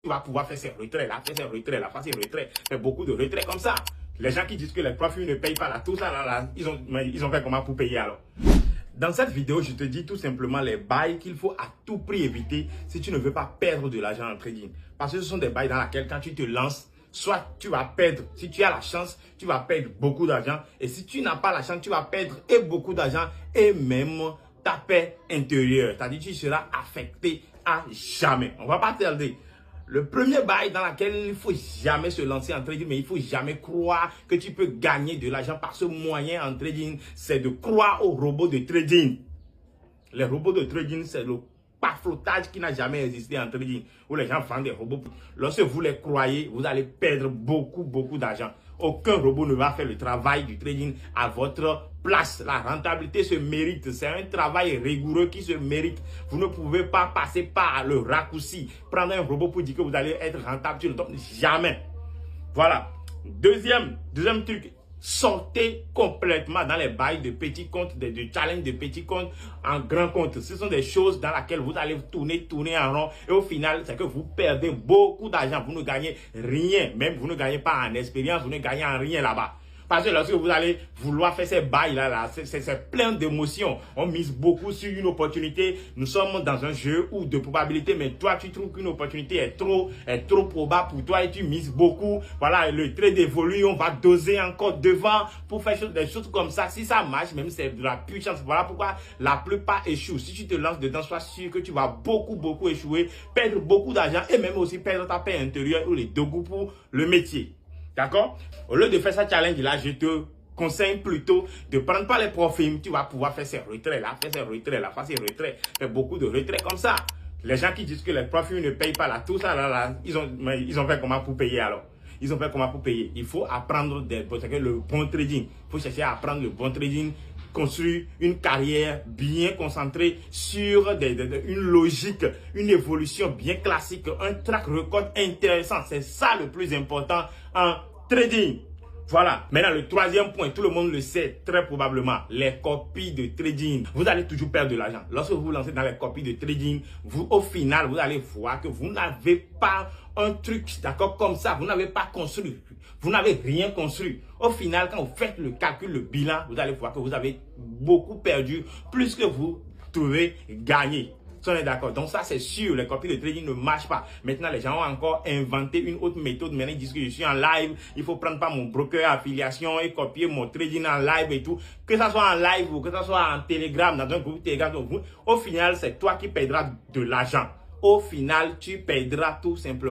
tu vas pouvoir faire ces retraits là, faire ces retraits là, faire ces retraits, faire beaucoup de retraits comme ça. Les gens qui disent que les profs ne payent pas là, tout ça là, ils ont fait comment pour payer alors? Dans cette vidéo, je te dis tout simplement les bails qu'il faut à tout prix éviter si tu ne veux pas perdre de l'argent en trading. Parce que ce sont des bails dans lesquels quand tu te lances, soit tu vas perdre, si tu as la chance, tu vas perdre beaucoup d'argent. Et si tu n'as pas la chance, tu vas perdre et beaucoup d'argent et même ta paix intérieure. C'est-à-dire que tu seras affecté à jamais. On ne va pas tarder. Le premier bail dans lequel il ne faut jamais se lancer en trading, mais il ne faut jamais croire que tu peux gagner de l'argent par ce moyen en trading, c'est de croire aux robots de trading. Les robots de trading, c'est le paflotage qui n'a jamais existé en trading, où les gens vendent des robots. Lorsque vous les croyez, vous allez perdre beaucoup d'argent. Aucun robot ne va faire le travail du trading à votre place. La rentabilité se mérite. C'est un travail rigoureux qui se mérite. Vous ne pouvez pas passer par le raccourci. Prendre un robot pour dire que vous allez être rentable sur le top. Jamais. Voilà. Deuxième truc. Sortez complètement dans les bails de petits comptes, de challenge de petits comptes en grands comptes. Ce sont des choses dans lesquelles vous allez tourner en rond et au final, c'est que vous perdez beaucoup d'argent. Vous ne gagnez rien. Même vous ne gagnez pas en expérience, vous ne gagnez en rien là-bas. Parce que lorsque vous allez vouloir faire ces bails-là, c'est plein d'émotions. On mise beaucoup sur une opportunité. Nous sommes dans un jeu où de probabilité, mais toi, tu trouves qu'une opportunité est trop probable pour toi et tu mises beaucoup. Voilà, le trade évolue, on va doser encore devant pour faire des choses comme ça. Si ça marche, même c'est de la puissance. Voilà pourquoi la plupart échouent. Si tu te lances dedans, sois sûr que tu vas beaucoup échouer, perdre beaucoup d'argent et même aussi perdre ta paix intérieure ou les dégoûts pour le métier. D'accord? Au lieu de faire ça challenge-là, je te conseille plutôt de prendre pas les profils. Tu vas pouvoir faire ces retraits-là, faire ces retraits-là, faire ces retraits, faire beaucoup de retraits comme ça. Les gens qui disent que les profils ne payent pas là, tout ça là, ils ont fait comment pour payer alors? Ils ont fait comment pour payer? Il faut apprendre le bon trading. Il faut chercher à apprendre le bon trading, construire une carrière bien concentrée sur une logique, une évolution bien classique, un track record intéressant. C'est ça le plus important en trading. Voilà. Maintenant, le troisième point, tout le monde le sait très probablement, les copies de trading. Vous allez toujours perdre de l'argent. Lorsque vous vous lancez dans les copies de trading, au final, vous allez voir que vous n'avez pas un truc, d'accord, comme ça. Vous n'avez pas construit. Vous n'avez rien construit. Au final, quand vous faites le calcul, le bilan, vous allez voir que vous avez beaucoup perdu, plus que vous trouvez gagné. Si on est d'accord. Donc ça, c'est sûr, les copies de trading ne marchent pas. Maintenant, les gens ont encore inventé une autre méthode. Maintenant, ils disent que je suis en live. Il faut prendre pas mon broker affiliation et copier mon trading en live et tout. Que ça soit en live ou que ça soit en Telegram, dans un groupe Telegram. Au final, c'est toi qui perdras de l'argent. Au final, tu perdras tout simplement.